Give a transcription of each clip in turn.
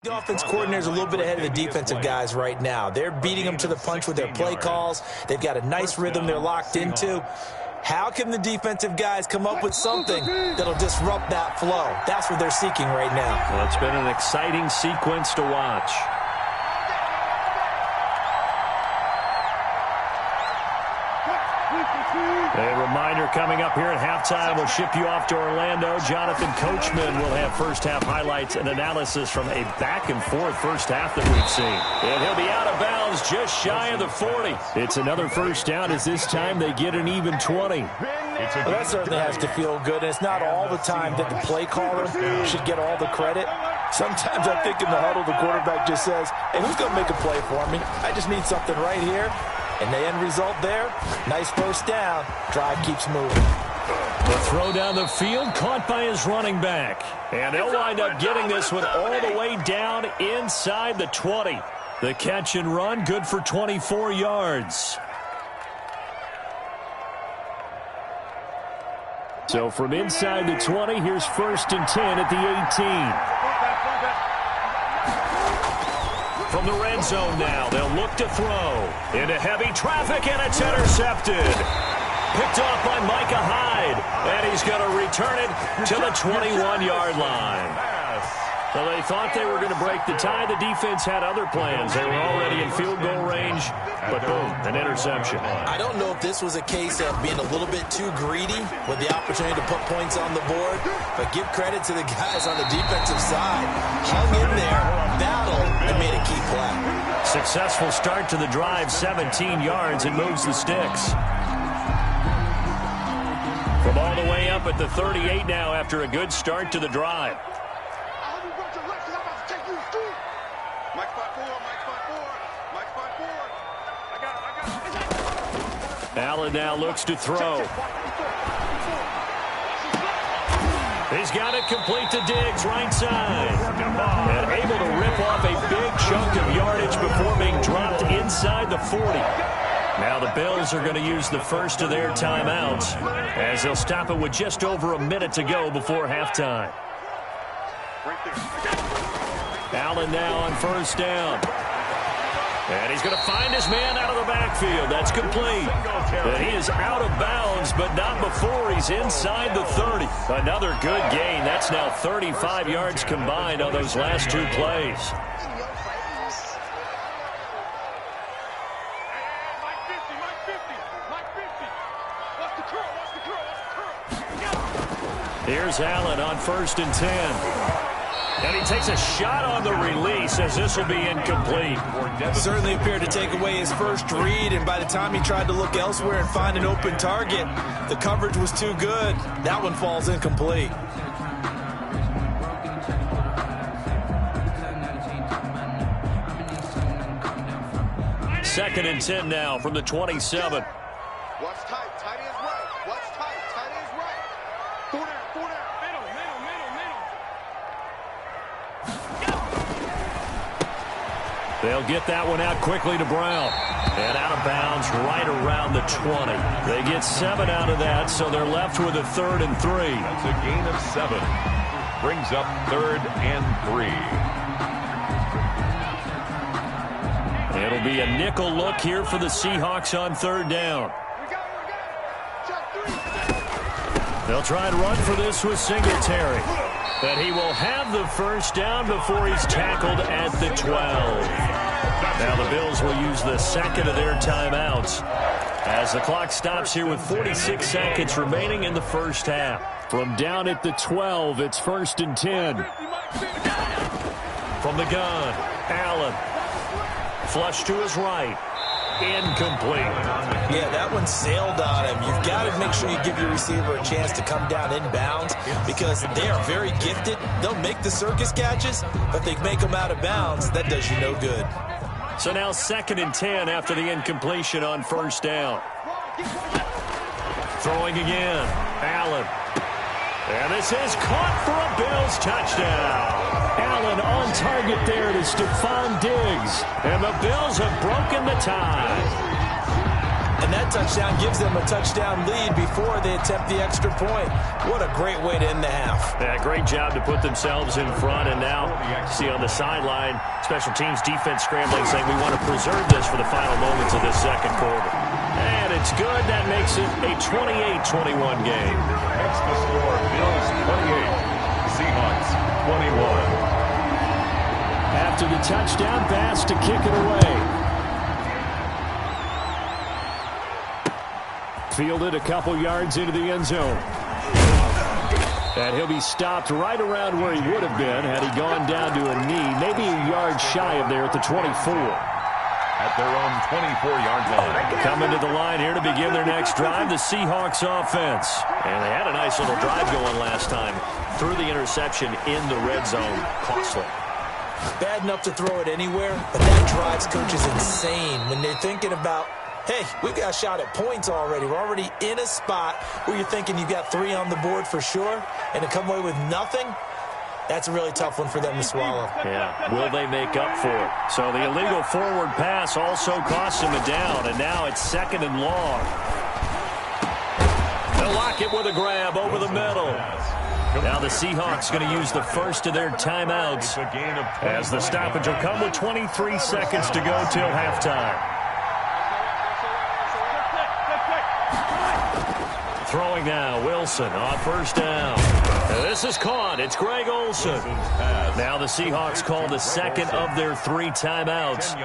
The offense coordinator is a little bit ahead of the defensive guys right now. They're beating them to the punch with their play calls. They've got a nice rhythm they're locked into. How can the defensive guys come up with something that'll disrupt that flow? That's what they're seeking right now. Well, it's been an exciting sequence to watch. A reminder coming up here at halftime. We'll ship you off to Orlando. Jonathan Coachman will have first-half highlights and analysis from a back-and-forth first half that we've seen. And he'll be out of bounds just shy of the 40. It's another first down as this time they get an even 20. Well, that certainly has to feel good. And it's not all the time that the play caller should get all the credit. Sometimes I think in the huddle the quarterback just says, hey, who's going to make a play for me? I just need something right here. And the end result there, nice first down. Drive keeps moving. The throw down the field, caught by his running back. And they'll wind up getting this one all the way down inside the 20. The catch and run, good for 24 yards. So from inside the 20, here's 1st and 10 at the 18. From the red zone now, they'll look to throw. Into heavy traffic, and it's intercepted. Picked off by Micah Hyde, and he's going to return it to the 21-yard line. So they thought they were going to break the tie. The defense had other plans. They were already in field goal range, but boom, an interception. I don't know if this was a case of being a little bit too greedy with the opportunity to put points on the board, but give credit to the guys on the defensive side. Hung in there, battled, and made a key play. Successful start to the drive, 17 yards, and moves the sticks. From all the way up at the 38 now after a good start to the drive. Allen now looks to throw. He's got it complete to Diggs, right side. And able to rip off a big chunk of yardage before being dropped inside the 40. Now the Bills are going to use the first of their timeouts as they'll stop it with just over a minute to go before halftime. Allen now on first down. And he's going to find his man out of the backfield. That's complete. And he is out of bounds, but not before he's inside the 30. Another good gain. That's now 35 yards combined on those last two plays. Here's Allen on 1st and 10. And he takes a shot on the release as this will be incomplete. Certainly appeared to take away his first read, and by the time he tried to look elsewhere and find an open target, the coverage was too good. That one falls incomplete. Second and 10 now from the 27. What's tight? Tight is right. What's tight? Tight is right. Four down, middle. They'll get that one out quickly to Brown. And out of bounds right around the 20. They get 7 out of that, so they're left with a 3rd and 3. That's a gain of 7. Brings up 3rd and 3. It'll be a nickel look here for the Seahawks on 3rd down. They'll try and run for this with Singletary. But he will have the first down before he's tackled at the 12. Now the Bills will use the second of their timeouts as the clock stops here with 46 seconds remaining in the first half. From down at the 12, it's 1st and 10. From the gun, Allen. Flush to his right. Incomplete. Yeah, that one sailed on him. You've got to make sure you give your receiver a chance to come down inbounds because they are very gifted. They'll make the circus catches, but they make them out of bounds. That does you no good. So now 2nd and 10 after the incompletion on 1st down. Throwing again. Allen. And this is caught for a Bills touchdown. Allen on target there to Stephon Diggs. And the Bills have broken the tie. And that touchdown gives them a touchdown lead before they attempt the extra point. What a great way to end the half. Yeah, great job to put themselves in front. And now, see on the sideline, special teams defense scrambling, saying we want to preserve this for the final moments of this second quarter. And it's good. That makes it a 28-21 game. Makes the score Bills 28, Seahawks 21. After the touchdown pass to kick it away. Fielded a couple yards into the end zone. And he'll be stopped right around where he would have been had he gone down to a knee, maybe a yard shy of there at the 24. At their own 24-yard line. Coming to the line here to begin their next drive, the Seahawks offense. And they had a nice little drive going last time. Threw the interception in the red zone. Costly. Bad enough to throw it anywhere, but that drives coaches insane when they're thinking about, hey, we've got a shot at points already. We're already in a spot where you're thinking you've got 3 on the board for sure, and to come away with nothing, that's a really tough one for them to swallow. Yeah, will they make up for it? So the illegal forward pass also costs him a down, and now it's 2nd and long. They'll lock it with a grab over the middle. Now the Seahawks going to use the first of their timeouts as the stoppage will come with 23 seconds to go till halftime. Throwing now, Wilson on first down. This is caught. It's Greg Olsen. Now the Seahawks call the second of their 3 timeouts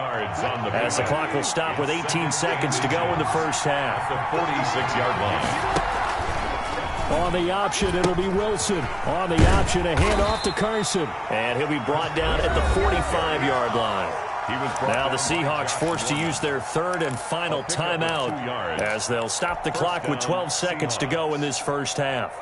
as the clock will stop with 18 seconds to go in the first half. The 46-yard line. On the option, it'll be Wilson. On the option, a handoff to Carson. And he'll be brought down at the 45-yard line. Now the Seahawks forced to use their 3rd and final timeout as they'll stop the clock with 12 seconds to go in this first half.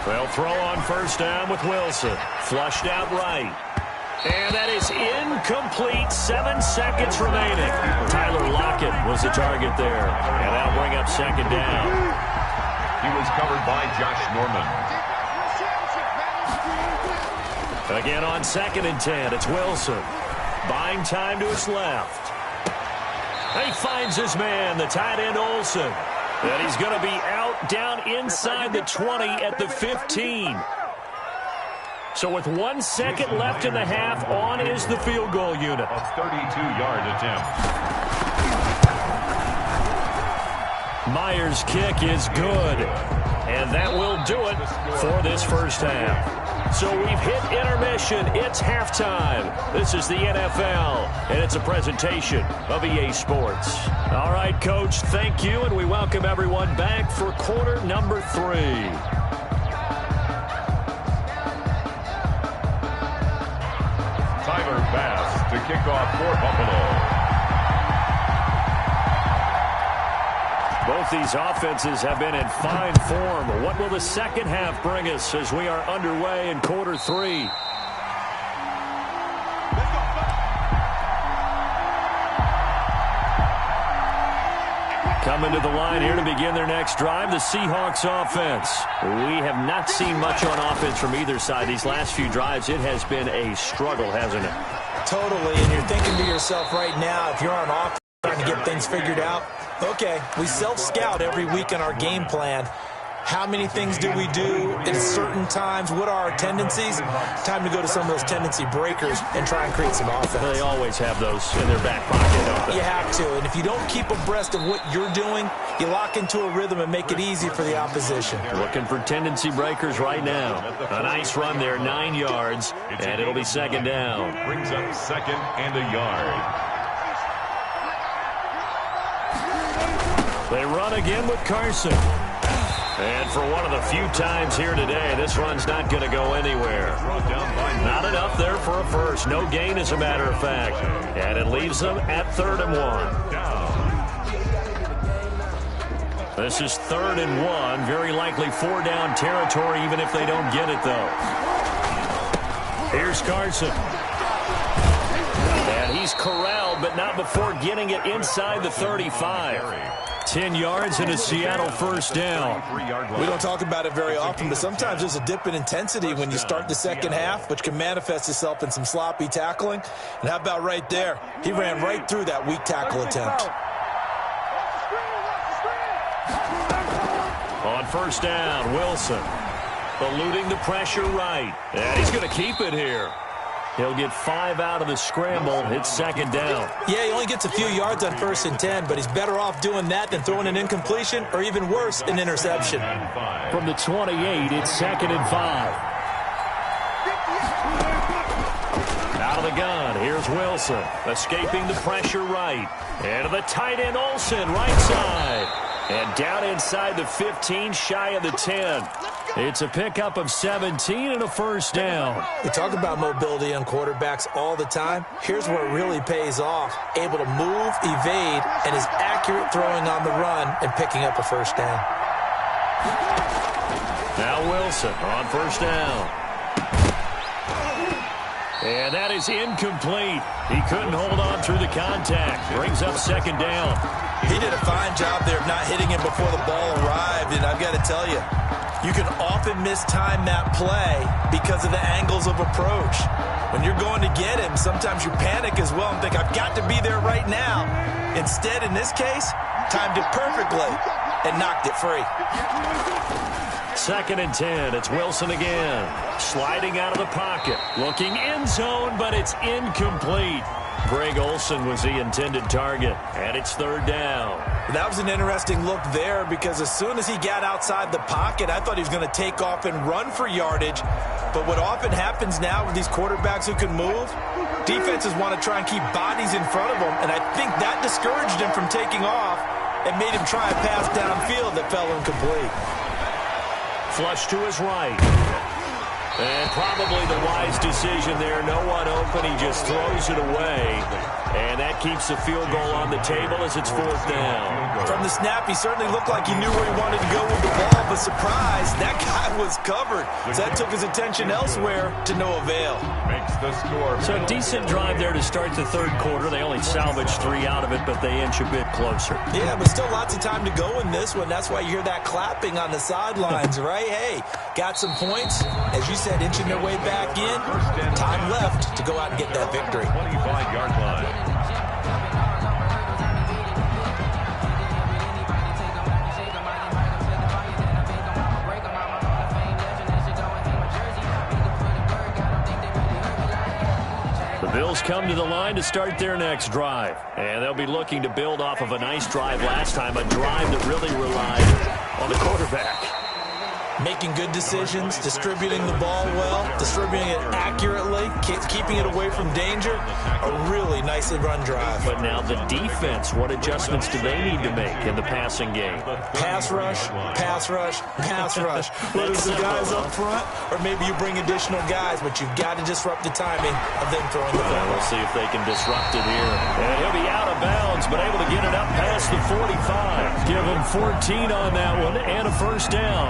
They'll throw on first down with Wilson. Flushed out right. And that is incomplete. 7 seconds remaining. Tyler Lockett was the target there. And that'll bring up 2nd down. He was covered by Josh Norman. Again on 2nd and 10. It's Wilson. Buying time to his left. And he finds his man, the tight end Olsen. And he's going to be out down inside the 20 at the 15. So with 1 second left in the half, on is the field goal unit. A 32-yard attempt. Myers' kick is good. And that will do it for this first half. So we've hit intermission. It's halftime. This is the NFL, and it's a presentation of EA Sports. All right, Coach, thank you, and we welcome everyone back for quarter number 3. Pass to kick off for Buffalo. Both these offenses have been in fine form. What will the second half bring us as we are underway in quarter 3? Coming to the line here to begin their next drive, the Seahawks offense. We have not seen much on offense from either side. These last few drives, it has been a struggle, hasn't it? Totally, and you're thinking to yourself right now, if you're on offense trying to get things figured out, okay, we self-scout every week in our game plan. How many things do we do at certain times? What are our tendencies? Time to go to some of those tendency breakers and try and create some offense. They always have those in their back pocket, don't they? You have to, and if you don't keep abreast of what you're doing, you lock into a rhythm and make it easy for the opposition. Looking for tendency breakers right now. A nice run there, 9 yards, and it'll be 2nd down. Brings up 2nd and a yard. They run again with Carson. And for one of the few times here today, this run's not going to go anywhere. Not enough there for a first. No gain, as a matter of fact. And it leaves them at 3rd and 1. This is 3rd and 1. Very likely 4-down territory, even if they don't get it, though. Here's Carson. And he's corralled, but not before getting it inside the 35. 10 yards and a Seattle first down. We don't talk about it very often, but sometimes there's a dip in intensity when you start the second half, which can manifest itself in some sloppy tackling. And how about right there? He ran right through that weak tackle attempt. On first down, Wilson eluding the pressure right. And he's going to keep it here. He'll get 5 out of the scramble. It's second down. Yeah, he only gets a few yards on 1st and 10, but he's better off doing that than throwing an incompletion or even worse, an interception. From the 28, it's 2nd and 5. Out of the gun, here's Wilson. Escaping the pressure right. And to the tight end, Olsen, right side. And down inside the 15, shy of the 10. It's a pickup of 17 and a first down. We talk about mobility on quarterbacks all the time. Here's where it really pays off. Able to move, evade, and is accurate throwing on the run and picking up a first down. Now Wilson on first down. And that is incomplete. He couldn't hold on through the contact. Brings up second down. He did a fine job there of not hitting him before the ball arrived, and I've got to tell you, you can often mistime that play because of the angles of approach. When you're going to get him, sometimes you panic as well and think, I've got to be there right now. Instead, in this case, timed it perfectly and knocked it free. 2nd and 10. It's Wilson again. Sliding out of the pocket. Looking end zone, but it's incomplete. Greg Olsen was the intended target, and it's 3rd down. That was an interesting look there because as soon as he got outside the pocket, I thought he was going to take off and run for yardage. But what often happens now with these quarterbacks who can move, defenses want to try and keep bodies in front of them, and I think that discouraged him from taking off and made him try a pass downfield that fell incomplete. Flush to his right. And probably the wise decision there. No one open. He just throws it away. And that keeps the field goal on the table as it's 4th down. From the snap, he certainly looked like he knew where he wanted to go with the ball, but surprise, that guy was covered. So that took his attention elsewhere to no avail. Makes the score. So a decent drive there to start the 3rd quarter. They only salvaged 3 out of it, but they inch a bit closer. Yeah, but still lots of time to go in this one. That's why you hear that clapping on the sidelines, right? Hey, got some points. As you said, inching their way back in. Time left to go out and get that victory. 25-yard line. Bills come to the line to start their next drive. And they'll be looking to build off of a nice drive last time, a drive that really relied on the quarterback. Making good decisions, distributing the ball well, distributing it accurately, keeping it away from danger. A really nicely run drive. But now the defense, what adjustments do they need to make in the passing game? Pass rush, pass rush, pass rush. Whether it's the guys up front or maybe you bring additional guys, but you've got to disrupt the timing of them throwing the ball. We'll see if they can disrupt it here. And he'll be out of bounds, but able to get it up past the 45. Give him 14 on that one and a first down.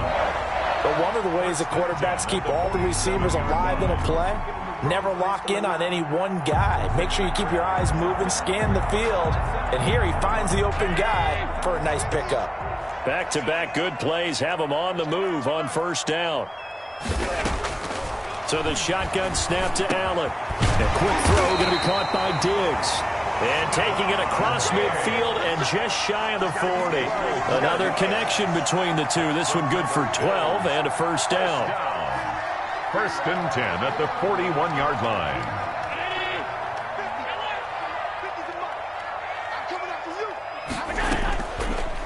But one of the ways the quarterbacks keep all the receivers alive in a play, never lock in on any one guy. Make sure you keep your eyes moving, scan the field, and here he finds the open guy for a nice pickup. Back-to-back good plays have him on the move on first down. So the shotgun snap to Allen. A quick throw going to be caught by Diggs. And taking it across midfield and just shy of the 40. Another connection between the two. This one good for 12 and a first down. 1st and 10 at the 41-yard line.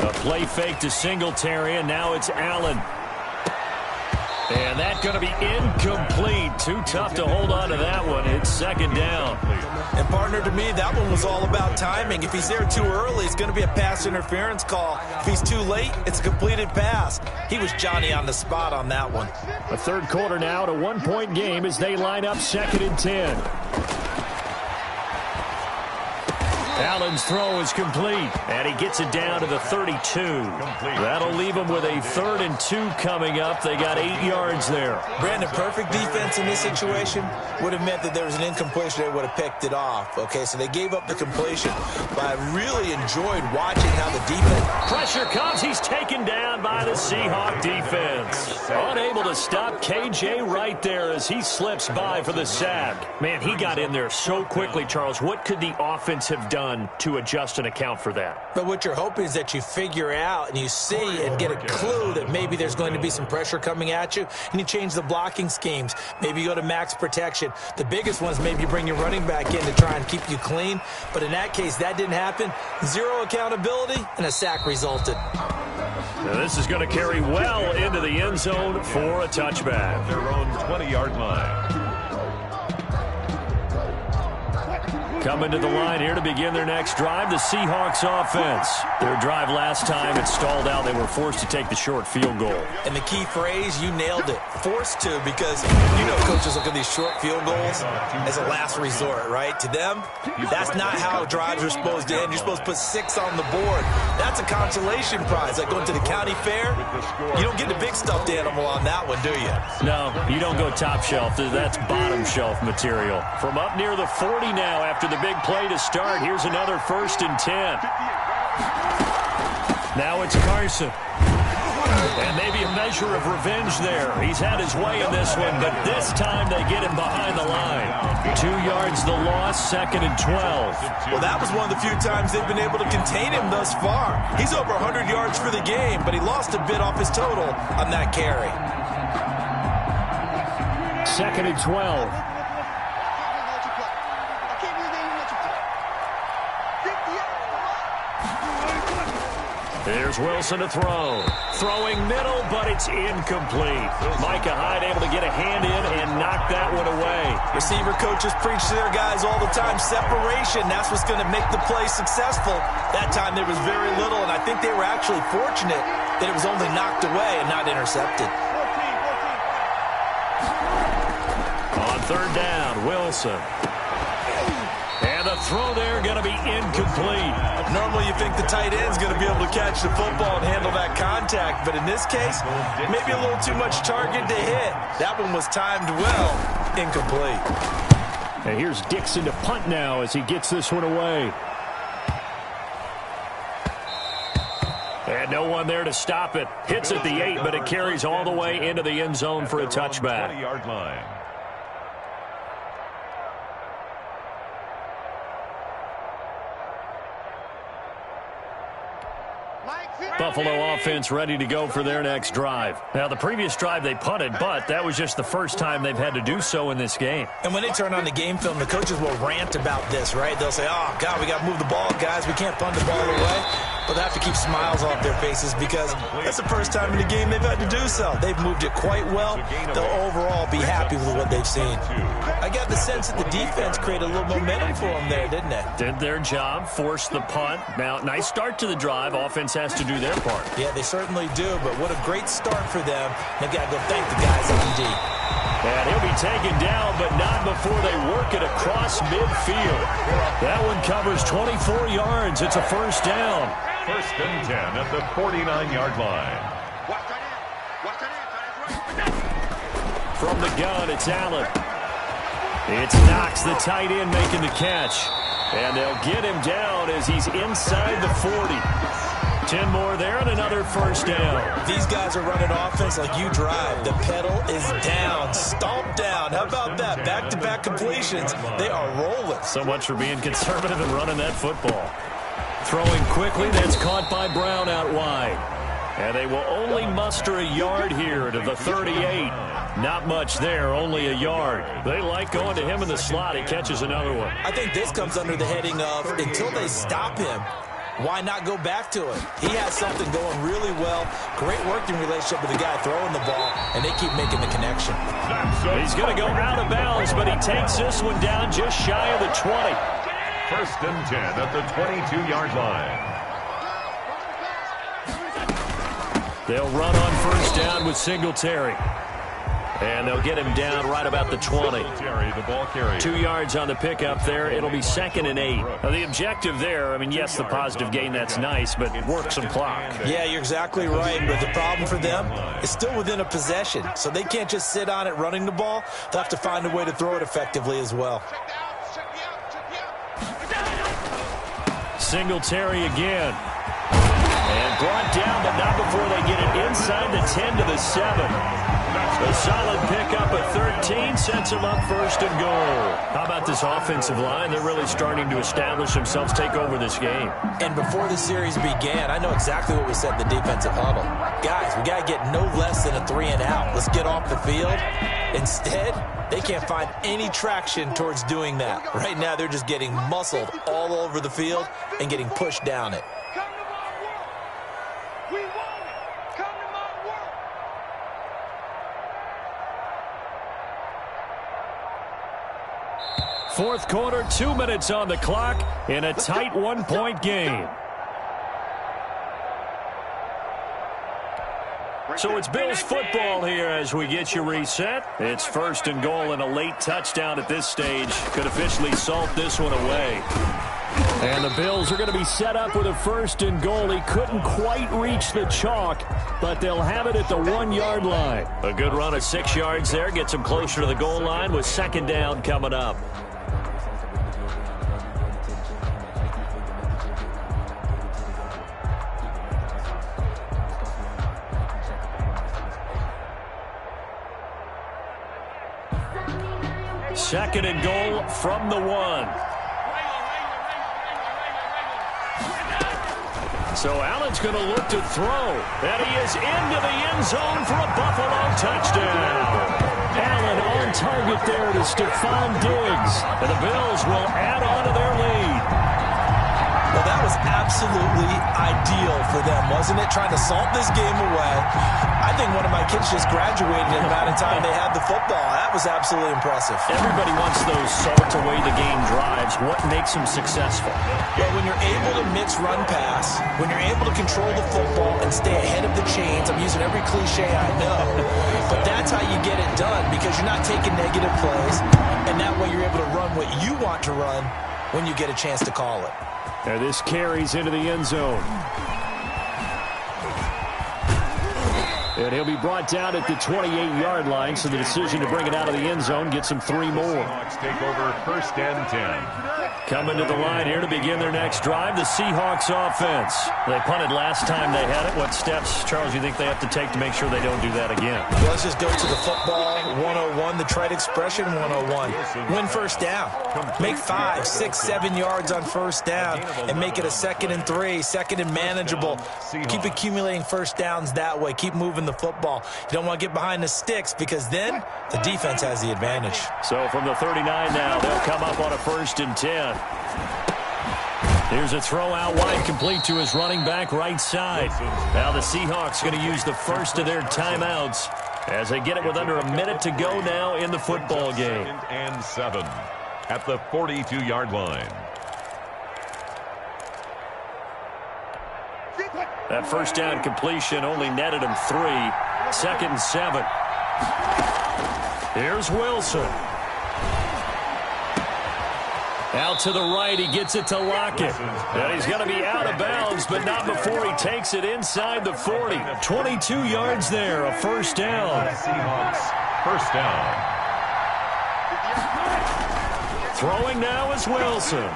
A play fake to Singletary, and now it's Allen. And that's going to be incomplete. Too tough to hold on to that one. It's second down. And, partner, to me, that one was all about timing. If he's there too early, it's going to be a pass interference call. If he's too late, it's a completed pass. He was Johnny on the spot on that one. A 3rd quarter now, a 1-point game as they line up 2nd and 10. Allen's throw is complete, and he gets it down to the 32. That'll leave him with a 3rd and 2 coming up. They got 8 yards there. Brandon, perfect defense in this situation would have meant that there was an incompletion. They would have picked it off. Okay, so they gave up the completion, but I really enjoyed watching how the defense... Pressure comes. He's taken down by the Seahawk defense. Unable to stop KJ right there as he slips by for the sack. Man, he got in there so quickly, Charles. What could the offense have done to adjust and account for that? But what you're hoping is that you figure out and you see and get a clue that maybe there's going to be some pressure coming at you, and you change the blocking schemes. Maybe you go to max protection. The biggest one is maybe you bring your running back in to try and keep you clean. But in that case, that didn't happen. 0 accountability, and a sack resulted. Now this is going to carry well into the end zone for a touchback. Their own 20-yard line. Coming to the line here to begin their next drive, the Seahawks offense. Their drive last time, it stalled out. They were forced to take the short field goal. And the key phrase, you nailed it, forced to, because you know coaches look at these short field goals as a last resort, right? To them, that's not how drives are supposed to end. You're supposed to put 6 on the board. That's a consolation prize. Like going to the county fair, you don't get the big stuffed animal on that one, do you? No, you don't go top shelf. That's bottom shelf material. From up near the 40 now after the big play to start. Here's another 1st and 10. Now it's Carson. And maybe a measure of revenge there. He's had his way in this one, but this time they get him behind the line. 2 yards the loss, 2nd and 12. Well, that was one of the few times they've been able to contain him thus far. He's over 100 yards for the game, but he lost a bit off his total on that carry. 2nd and 12. There's Wilson to throw. Throwing middle, but it's incomplete. Micah Hyde able to get a hand in and knock that one away. Receiver coaches preach to their guys all the time. Separation, that's what's going to make the play successful. That time there was very little, and I think they were actually fortunate that it was only knocked away and not intercepted. On 3rd down, Wilson. And the throw there going to be incomplete. Normally you think the tight end's going to be able to catch the football and handle that contact, but in this case, maybe a little too much target to hit. That one was timed well. Incomplete. And here's Dixon to punt now as he gets this one away. And no one there to stop it. Hits at the 8, but it carries all the way into the end zone for a touchback. 20-yard line. Buffalo offense ready to go for their next drive. Now, the previous drive they punted, but that was just the first time they've had to do so in this game. And when they turn on the game film, the coaches will rant about this, right? They'll say, oh, God, we got to move the ball, guys. We can't punt the ball away. But they have to keep smiles off their faces because that's the first time in the game they've had to do so. They've moved it quite well. They'll overall be happy with what they've seen. I got the sense that the defense created a little momentum for them there, didn't they? Did their job, forced the punt. Now, nice start to the drive. Offense has to do their part. Yeah, they certainly do, but what a great start for them. They've got to go thank the guys at D. And he'll be taken down, but not before they work it across midfield. That one covers 24 yards. It's a 1st down. 1st and 10 at the 49-yard line. From the gun, it's Allen. It's Knox, the tight end, making the catch. And they'll get him down as he's inside the 40. 10 more there and another 1st down. These guys are running offense like you drive. The pedal is down, stomped down. How about that? Back-to-back completions. They are rolling. So much for being conservative and running that football. Throwing quickly, that's caught by Brown out wide. And they will only muster a yard here to the 38. Not much there, only a yard. They like going to him in the slot. He catches another one. I think this comes under the heading of until they stop him, why not go back to it? He has something going really well. Great working relationship with the guy throwing the ball, and they keep making the connection. He's going to go out of bounds, but he takes this one down just shy of the 20. 1st and 10 at the 22-yard line. They'll run on 1st down with Singletary. And they'll get him down right about the 20. The ball carrier. 2 yards on the pickup there. It'll be 2nd and 8. Now, the objective there, I mean, yes, the positive gain, that's nice, but work some clock. Yeah, you're exactly right. But the problem for them is still within a possession. So they can't just sit on it running the ball. They'll have to find a way to throw it effectively as well. Singletary again. And brought down, but not before they get it inside the 10 to the 7. A solid pickup of 13 sets them up 1st and goal. How about this offensive line? They're really starting to establish themselves, take over this game. And before the series began, I know exactly what we said in the defensive huddle. Guys, we got to get no less than a 3-and-out. Let's get off the field. Instead, they can't find any traction towards doing that. Right now, they're just getting muscled all over the field and getting pushed down it. Fourth quarter, 2 minutes on the clock in a tight 1-point game. So it's Bills football here as we get you reset. It's 1st and goal, and a late touchdown at this stage could officially salt this one away. And the Bills are going to be set up with a 1st and goal. He couldn't quite reach the chalk, but they'll have it at the 1-yard line. A good run of 6 yards there gets them closer to the goal line with 2nd down coming up. Second and goal from the 1. So Allen's going to look to throw. And he is into the end zone for a Buffalo touchdown. Allen on target there to Stephon Diggs. And the Bills will add on to their lead. Well, that was absolutely ideal for them, wasn't it? Trying to salt this game away. I think one of my kids just graduated in the amount of time they had the football. That was absolutely impressive. Everybody wants those salt away the game drives. What makes them successful? Well, when you're able to mix run pass, when you're able to control the football and stay ahead of the chains, I'm using every cliche I know, but that's how you get it done because you're not taking negative plays, and that way you're able to run what you want to run when you get a chance to call it. And this carries into the end zone. And he'll be brought down at the 28-yard line, so the decision to bring it out of the end zone gets him 3 more. Seahawks take over 1st and 10. Coming to the line here to begin their next drive, the Seahawks offense. They punted last time they had it. What steps, Charles, you think they have to take to make sure they don't do that again? Well, let's just go to the football 101, the trite expression 101. Win 1st down. Make 5, 6, 7 yards on 1st down and make it a 2nd and 3, 2nd and manageable. Keep accumulating 1st downs that way. Keep moving the football. You don't want to get behind the sticks because then the defense has the advantage. So from the 39 now, they'll come up on a 1st and 10. Here's a throw out wide, complete to his running back right side. Now the Seahawks going to use the first of their timeouts as they get it with under a minute to go now in the football game. 2nd and 7 at the 42-yard line. That 1st down completion only netted him 3. 2nd and 7. Here's Wilson. Out to the right, he gets it to Lockett. And he's going to be out of bounds, but not before he takes it inside the 40. 22 yards there, a 1st down. Seahawks 1st down. Throwing now is Wilson.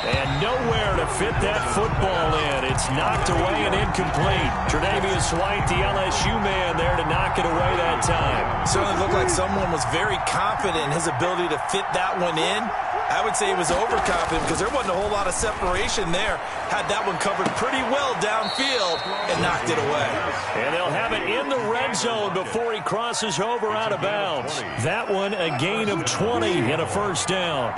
And nowhere to fit that football in. It's knocked away and incomplete. Tre'Davious White, the LSU man, there to knock it away that time. Certainly looked like someone was very confident in his ability to fit that one in. I would say he was overconfident because there wasn't a whole lot of separation there. Had that one covered pretty well downfield and knocked it away. And they'll have it in the red zone before he crosses over out of bounds. That one a gain of 20 and a 1st down.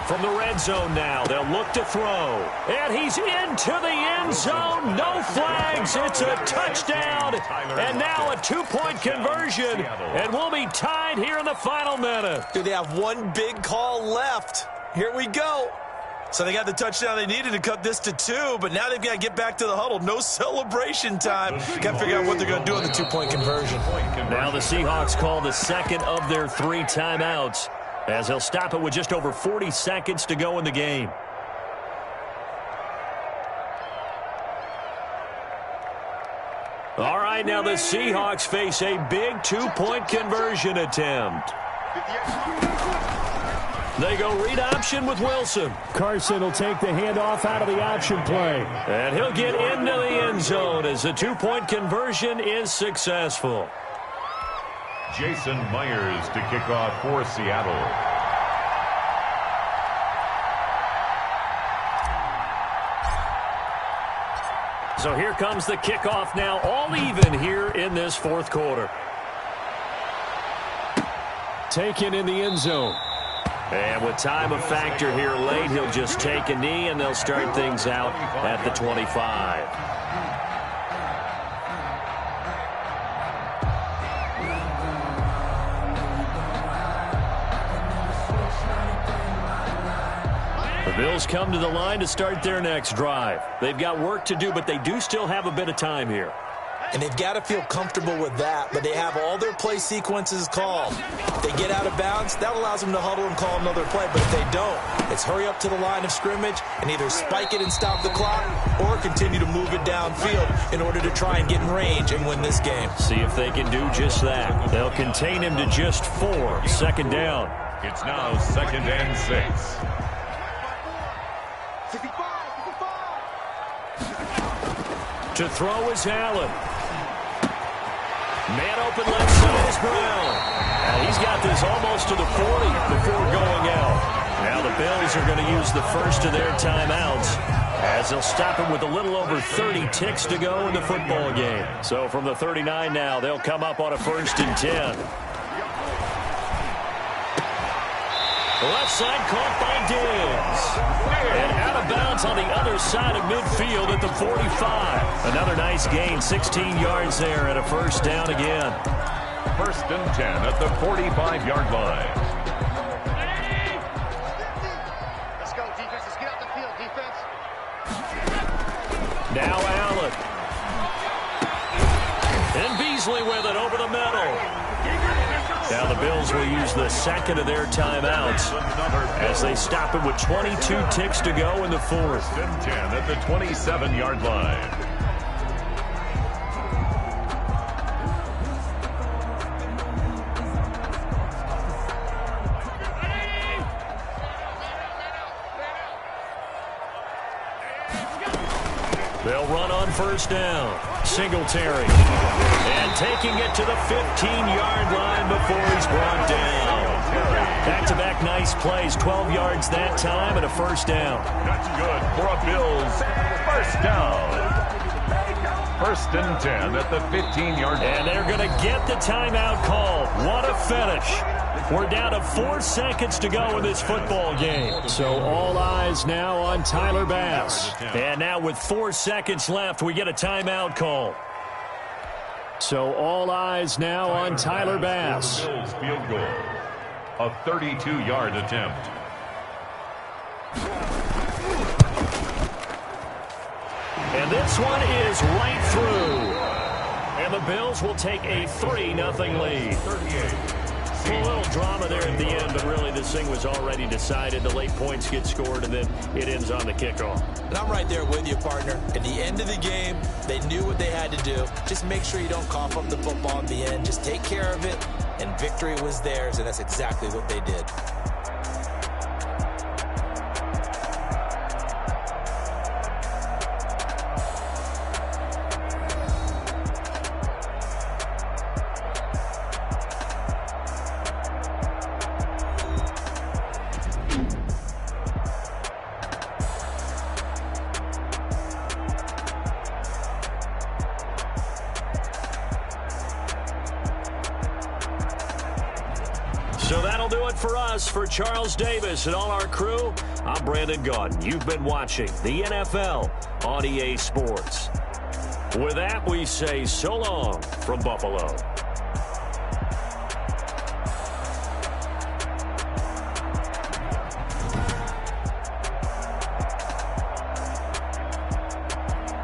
From the red zone now, they'll look to throw. And he's into the end zone. No flags. It's a touchdown. And now a 2-point conversion. And we'll be tied here in the final minute. Do they have one big call left? Here we go. So they got the touchdown they needed to cut this to 2, but now they've got to get back to the huddle. No celebration time. Got to figure out what they're going to do on the two-point conversion. Now the Seahawks call the second of their 3 timeouts, as they'll stop it with just over 40 seconds to go in the game. All right, now the Seahawks face a big two-point conversion attempt. They go read option with Wilson. Carson will take the handoff out of the option play. And he'll get into the end zone as the two-point conversion is successful. Jason Myers to kick off for Seattle. So here comes the kickoff now, all even here in this fourth quarter. Taken in the end zone. And with time a factor here late, he'll just take a knee, and they'll start things out at the 25. The Bills come to the line to start their next drive. They've got work to do, but they do still have a bit of time here. And they've got to feel comfortable with that, but they have all their play sequences called. If they get out of bounds, that allows them to huddle and call another play. But if they don't, it's hurry up to the line of scrimmage and either spike it and stop the clock or continue to move it downfield in order to try and get in range and win this game. See if they can do just that. They'll contain him to just 4. Second down. It's now 2nd and 6. To throw is Allen. Man open left side is Brown. And he's got this almost to the 40 before going out. Now the Bills are going to use the first of their timeouts, as they'll stop him with a little over 30 ticks to go in the football game. So from the 39 now, they'll come up on a 1st and 10. Left side caught by Diggs. And out of bounds on the other side of midfield at the 45. Another nice gain, 16 yards there, and a 1st down again. 1st and 10 at the 45-yard line. Let's go, defense. Let's get out the field, defense. Now Allen. And Beasley with it over the middle. Now the Bills will use the second of their timeouts as they stop it with 22 ticks to go in the 4th. 1st and 10 at the 27-yard line. They'll run on 1st down. Singletary. And taking it to the 15-yard line before he's brought down. Back-to-back nice plays. 12 yards that time and a 1st down. That's good for a Bills 1st down. 1st and 10 at the 15-yard line. And they're going to get the timeout called. What a finish. We're down to 4 seconds to go in this football game. So all eyes now on Tyler Bass. And now with 4 seconds left, we get a timeout call. So all eyes now on Tyler Bass. Bills field goal. A 32-yard attempt. And this one is right through. And the Bills will take a 3-0 lead. 38. A little drama there at the end, but really this thing was already decided. The late points get scored, and then it ends on the kickoff. And I'm right there with you, partner. At the end of the game, they knew what they had to do. Just make sure you don't cough up the football at the end. Just take care of it, and victory was theirs, and that's exactly what they did. So that'll do it for us. For Charles Davis and all our crew, I'm Brandon Gaudin. You've been watching the NFL on EA Sports. With that, we say so long from Buffalo.